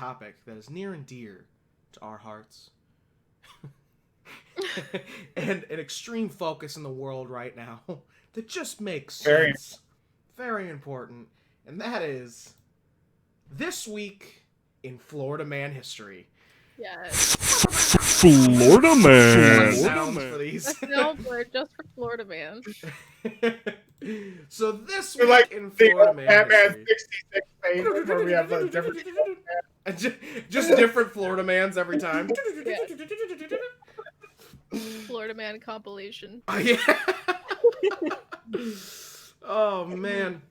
topic that is near and dear to our hearts. And an extreme focus in the world right now that just makes sense. Very important. And that is this week in Florida Man history. Yes. Florida Man. Sounds for these. No, we're just for Florida Man. So this week in Florida Man history, 66 pages where we have a different just different Florida Mans every time. Florida Man compilation. Oh, yeah. Oh man,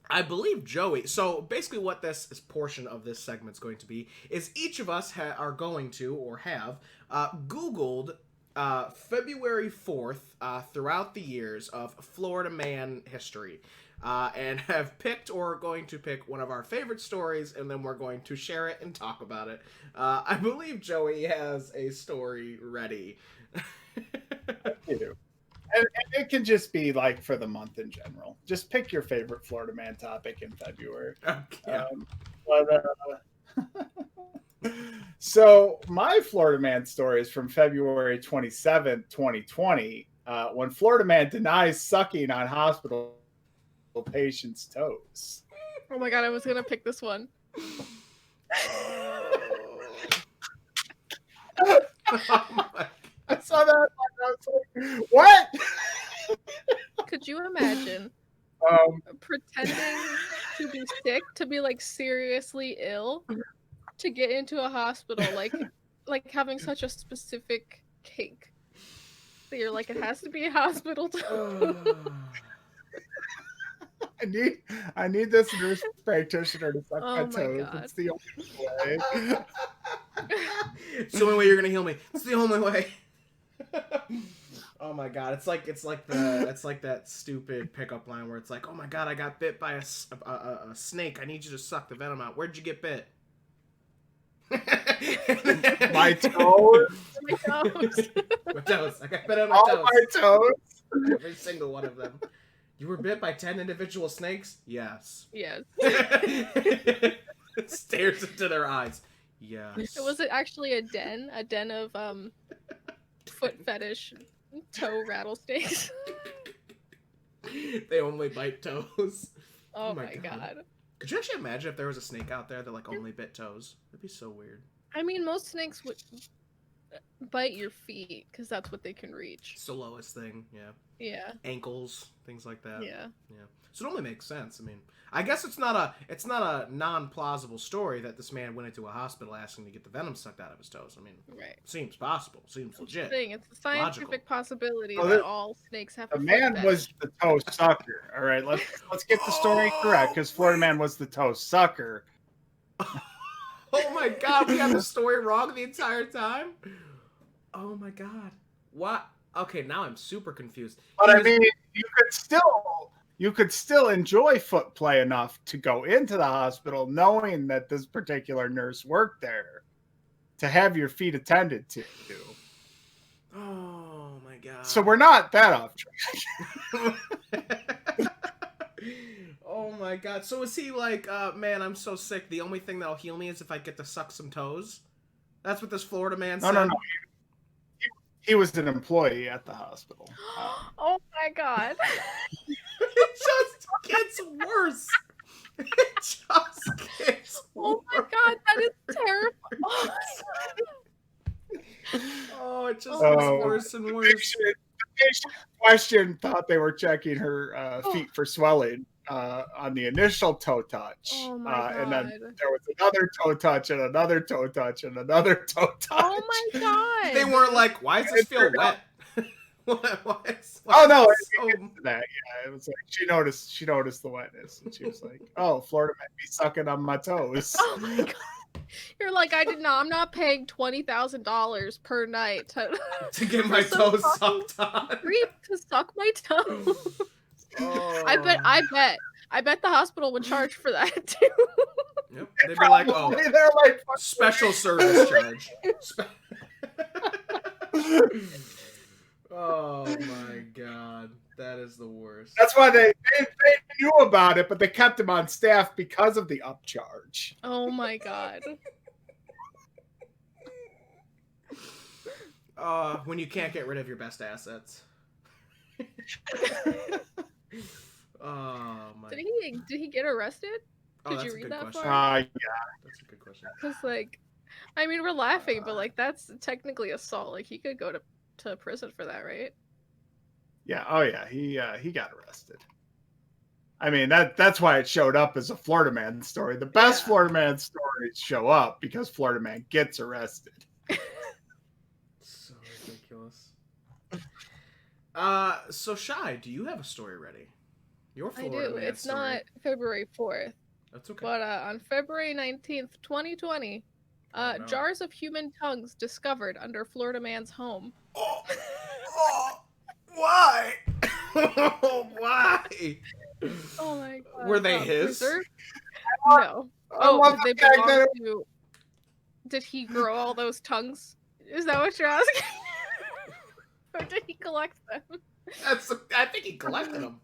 I believe Joey. So basically, what this portion of this segment is going to be is each of us are going to or have Googled February 4th throughout the years of Florida Man history. And have picked or are going to pick one of our favorite stories, and then we're going to share it and talk about it. I believe Joey has a story ready. And it can just be like for the month in general. Just pick your favorite Florida Man topic in February. Okay. So my Florida Man story is from February 27th, 2020, when Florida Man denies sucking on hospital patients' toes. Oh my god, I was gonna pick this one. I saw that. I was like, what? Could you imagine pretending to be sick, to be like seriously ill, to get into a hospital, like having such a specific kink that you're like, it has to be a hospital toe. I need this nurse practitioner to suck my my toes. God. It's the only way. It's the only way you're gonna heal me. It's the only way. Oh my god, it's like that stupid pickup line where it's like, oh my god, I got bit by a snake. I need you to suck the venom out. Where'd you get bit? My toes. My toes. My toes. I got bit on my All toes. my toes. Every single one of them. You were bit by 10 individual snakes? Yes. Yes. Stares into their eyes. Yes. It was actually a den of foot fetish toe rattlesnakes. They only bite toes. Oh my god. Could you actually imagine if there was a snake out there that like only bit toes? That'd be so weird. I mean, most snakes would bite your feet because that's what they can reach. It's the lowest thing, yeah. Yeah. Ankles, things like that. Yeah. Yeah. So it only makes sense. I mean, I guess it's not a non-plausible story that this man went into a hospital asking to get the venom sucked out of his toes. I mean, right. Seems possible. Seems legit. It's a scientific Logical. possibility that all snakes have. The man was the toe sucker. All right, let's get the story correct because Florida Man was the toe sucker. Oh my god, we got the story wrong the entire time? Oh my god. What? Okay, now I'm super confused. But I mean, you could still enjoy foot play enough to go into the hospital knowing that this particular nurse worked there to have your feet attended to. Oh my god. So we're not that off track. Oh my god. So is he like, man, I'm so sick. The only thing that'll heal me is if I get to suck some toes? That's what this Florida man said? No. He was an employee at the hospital. Oh my god. It just gets worse. It just gets Oh my worse. god, that is terrible. Oh, it just gets worse and worse. The patient question thought they were checking her feet for swelling on the initial toe touch. Oh my god. And then there was another toe touch and another toe touch and another toe touch. Oh my god. They weren't like, why does this feel wet? Oh no! That yeah, it was like she noticed the wetness, and she was like, "Oh, Florida might be sucking on my toes." Oh my god! You're like, I'm not paying $20,000 per night to get my toes sucked on. To suck my toes. Oh. I bet the hospital would charge for that too. Yep. They'd be like, oh, they're like special service charge. Oh my god, that is the worst. That's why they knew about it, but they kept him on staff because of the upcharge. Oh my god. When you can't get rid of your best assets. Oh my. Did he get arrested? Did you read that question. far? Yeah. That's a good question. Because like, I mean, we're laughing, but like that's technically assault. Like he could go to prison for that, right? Yeah. Oh yeah. He got arrested. I mean that's why it showed up as a Florida man story. The best Florida man stories show up because Florida man gets arrested. So ridiculous. So Shy, do you have a story ready? Your Florida I do. man It's story. not February 4th. That's okay. But on February 19th, 2020, Oh, no. jars of human tongues discovered under Florida man's home. Why? Why? Oh my god. Were they his? Preserved? No. love Did the they fact belong that to... Did he grow all those tongues? Is that what you're asking? Or did he collect them? I think he collected them.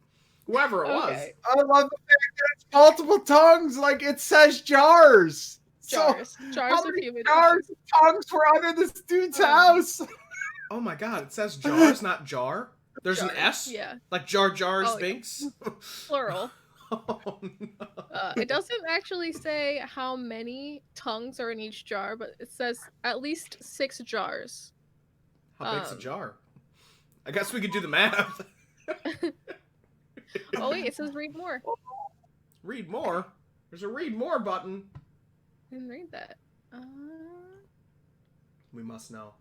Whoever it Okay. I love the fact that it's multiple tongues. Like it says jars. Jars. So, Jars how of many human jars tongues. of tongues were under this dude's house? Oh my god, it says jars, not jar. There's Jars. an S? Yeah. Like Jar Jar Oh, Binks? Plural. Oh no. It doesn't actually say how many tongues are in each jar, but it says at least 6 jars. How big's a jar? I guess we could do the math. Oh wait, it says read more. Read more? There's a read more button. I didn't read that. We must know.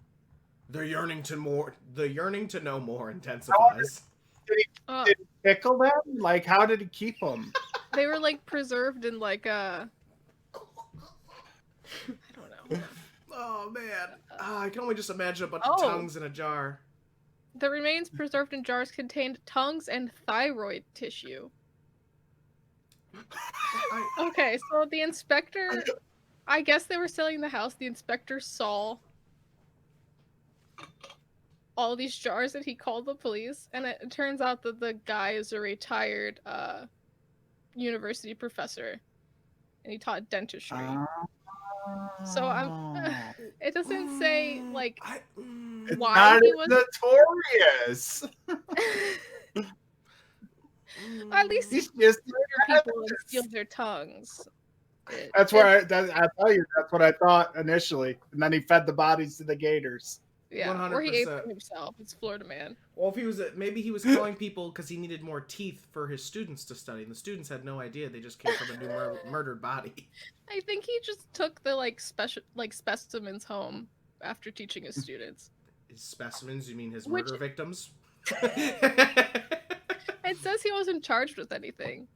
The yearning to know more intensifies. Did he pickle them? Like, how did he keep them? They were like preserved in like I don't know. Oh man. I can only just imagine a bunch of tongues in a jar. The remains preserved in jars contained tongues and thyroid tissue. Okay, so the inspector, I guess they were selling the house. The inspector saw all these jars and he called the police, and it turns out that the guy is a retired university professor and he taught dentistry. So it doesn't say like why he was notorious. At least he's just murder people and steal their tongues. That's where I tell you, that's what I thought initially, and then he fed the bodies to the gators. Yeah, 100%. Or he ate them himself. It's Florida man. Well, if he was maybe he was killing people because he needed more teeth for his students to study, and the students had no idea. They just came from a new murdered body. I think he just took the specimens home after teaching his students. His specimens? You mean his murder victims? It says he wasn't charged with anything.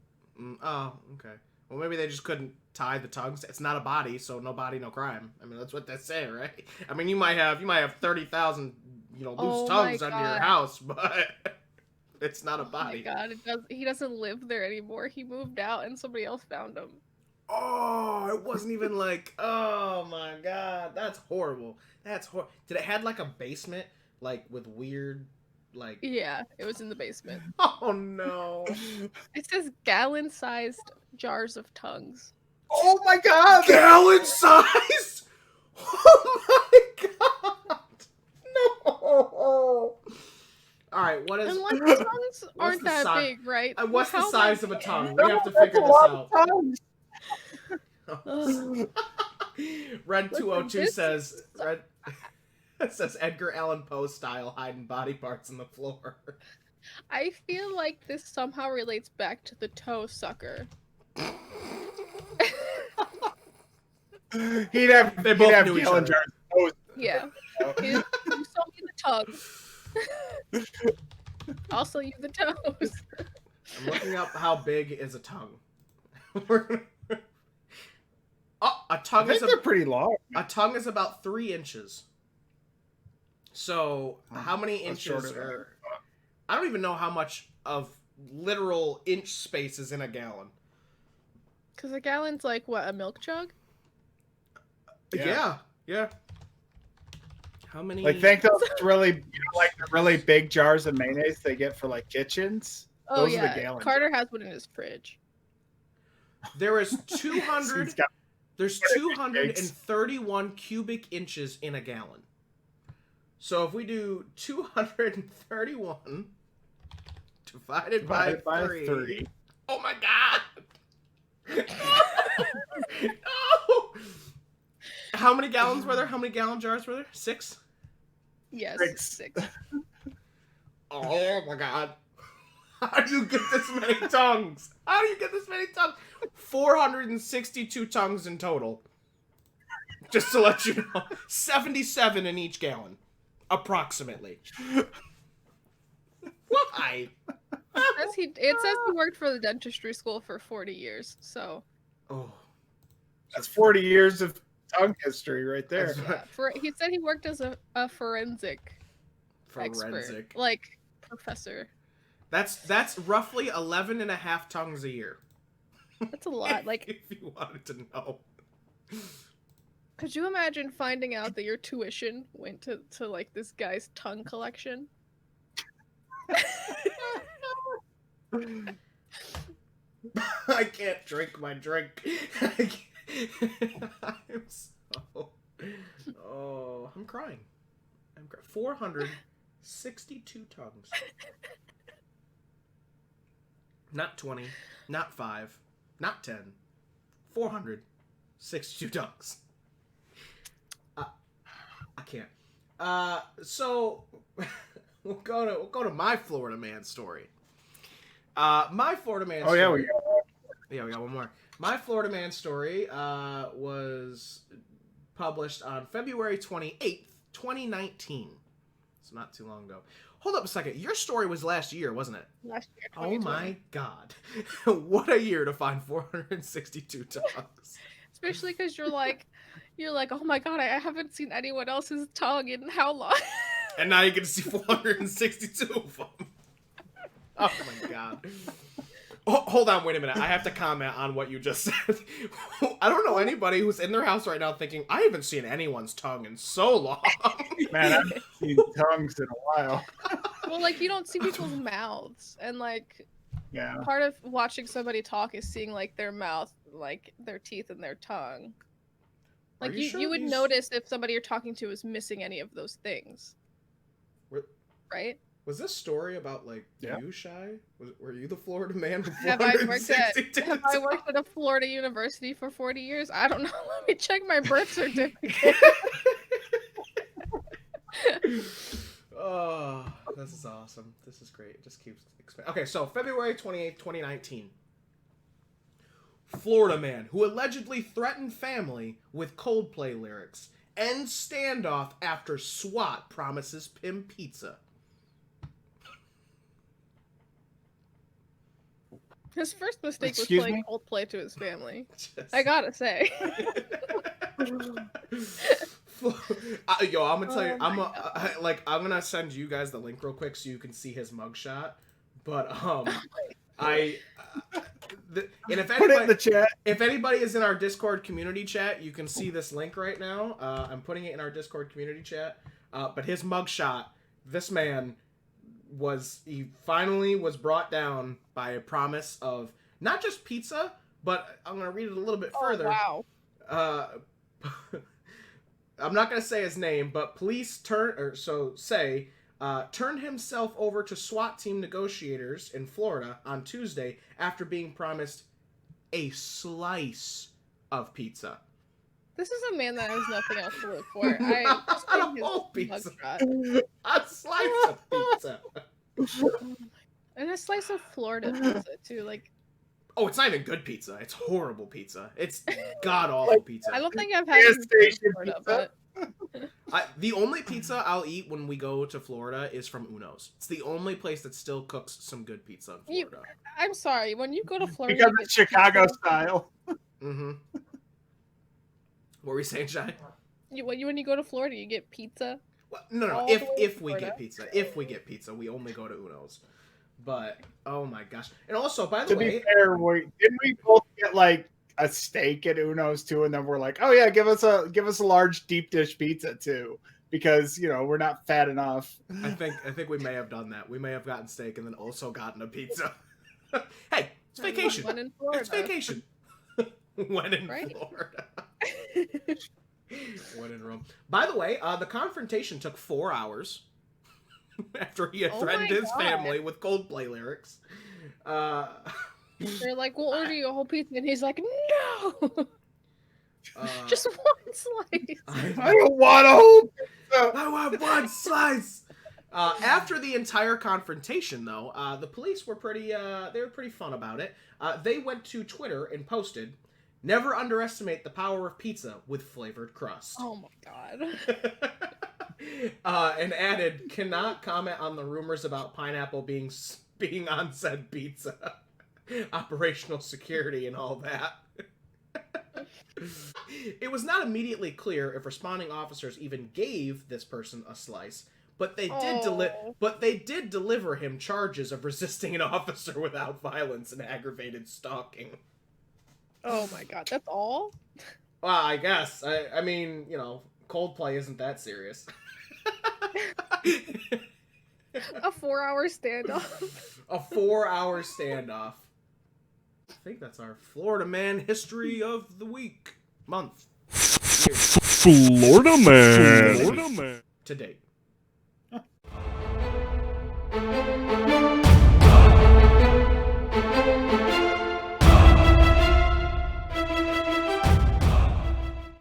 Oh, okay. Well, maybe they just couldn't tie the tongues. It's not a body, so no body, no crime. I mean, that's what they say, right? I mean, you might have 30,000, loose tongues under your house, but it's not a body. Oh my god, he doesn't live there anymore. He moved out, and somebody else found him. Oh, it wasn't even like. Oh my god, that's horrible. That's horrible. Did it had like a basement, like with weird. Yeah, it was in the basement. Oh no. It says gallon-sized jars of tongues. Oh my god! Gallon-sized? Oh my god! No! Alright, what is... And like, the tongues aren't that big, right? What's the size of a tongue? We have to figure this out. Red 202 says... It says Edgar Allan Poe style hiding body parts in the floor. I feel like this somehow relates back to the toe sucker. He'd have knew each other. Yeah. You sold me the tongue. I'll sell you the toes. I'm looking up how big is a tongue. A tongue is pretty long. A tongue is about 3 inches. So, how many inches are... I don't even know how much of literal inch space is in a gallon. Because a gallon's like, what, a milk jug? Yeah. How many? Like, think those really, like the really big jars of mayonnaise they get for like kitchens. Oh Those are yeah, the gallon Carter jars. has one in his fridge. There is So 200. he's got- There's 231 cubic inches in a gallon. So if we do 231 divided by 3. Oh my god! No! How many gallons were there? How many gallon jars were there? 6? Yes, 6. Oh my god. How do you get this many tongues? How do you get this many tongues? 462 tongues in total. Just to let you know. 77 in each gallon. Approximately. Why? It says he worked for the dentistry school for 40 years, so. Oh. That's 40 years of tongue history right there. Yeah, he said he worked as a forensic expert, like professor. That's roughly 11 and a half tongues a year. That's a lot. Like, if you wanted to know. Could you imagine finding out that your tuition went to like this guy's tongue collection? I can't drink my drink. I'm so... Oh, I'm crying. 462 tongues. Not 20, not 5, not 10. 462 tongues. I can't. So we'll go to my Florida man story. My Florida man story. Oh yeah, we got one more. My Florida man story was published on February 28th, 2019. So not too long ago. Hold up a second. Your story was last year, wasn't it? Last year. Oh my god. What a year to find 462 tongues. Especially because you're like, oh my god, I haven't seen anyone else's tongue in how long? And now you get to see 462 of them. Oh my god. Hold on, wait a minute. I have to comment on what you just said. I don't know anybody who's in their house right now thinking, I haven't seen anyone's tongue in so long. man, I haven't seen tongues in a while. Well, like, you don't see people's mouths. And, like, Yeah. part of watching somebody talk is seeing, like, their mouth, like, their teeth and their tongue. Like, you would notice if somebody you're talking to is missing any of those things. Right? Was this story about, like, you, Shy? Were you the Florida man with Have I worked at a Florida university for 40 years? I don't know. Let me check my birth certificate. Oh, this is awesome. This is great. It just keeps expanding. Okay, so February 28th, 2019. Florida man who allegedly threatened family with Coldplay lyrics ends standoff after SWAT promises Pim pizza. His first mistake was playing Coldplay to his family. I gotta say. Yo, I'm gonna tell you, I'm gonna send you guys the link real quick so you can see his mugshot. But and if Put it in the chat. If anybody is in our Discord community chat, you can see this link right now. I'm putting it in our Discord community chat. But his mugshot, this man he finally was brought down by a promise of not just pizza, but I'm gonna read it a little bit further. Wow. I'm not gonna say his name, but police turned himself over to SWAT team negotiators in Florida on Tuesday after being promised a slice of pizza. This is a man that has nothing else to live for. A whole pizza. A slice of pizza. And a slice of Florida pizza, too. Like, oh, it's not even good pizza. It's horrible pizza. It's god-awful pizza. I don't think I've had it in Florida, but... the only pizza I'll eat when we go to Florida is from Uno's. It's the only place that still cooks some good pizza in Florida. I'm sorry, when you go to Florida... Because it's Chicago style. Mm-hmm. What were we saying, Shai? When you go to Florida, you get pizza? Well, no. If we get pizza, we only go to Uno's. But oh my gosh! And also, by the way, to be fair, didn't we both get like a steak at Uno's too? And then we're like, oh yeah, give us a large deep dish pizza too, because we're not fat enough. I think we may have done that. We may have gotten steak and then also gotten a pizza. Hey, it's vacation. When in Florida. It's vacation. When in Right? Florida. When in Rome. By the way, the confrontation took 4 hours after he had threatened his family with Coldplay lyrics. They're like, we'll order you a whole pizza, and he's like, no, just one slice. I don't want a whole pizza. I want one slice. After the entire confrontation, though, the police were pretty fun about it. They went to Twitter and posted, "Never underestimate the power of pizza with flavored crust." Oh my god. And added, "Cannot comment on the rumors about pineapple being on said pizza. Operational security and all that." It was not immediately clear if responding officers even gave this person a slice, but they did deliver him charges of resisting an officer without violence and aggravated stalking. Oh my god, that's all? Well, I guess. I mean, Coldplay isn't that serious. A 4-hour standoff. A 4-hour standoff. I think that's our Florida Man history of the week. Month. Year. Florida Man. To date.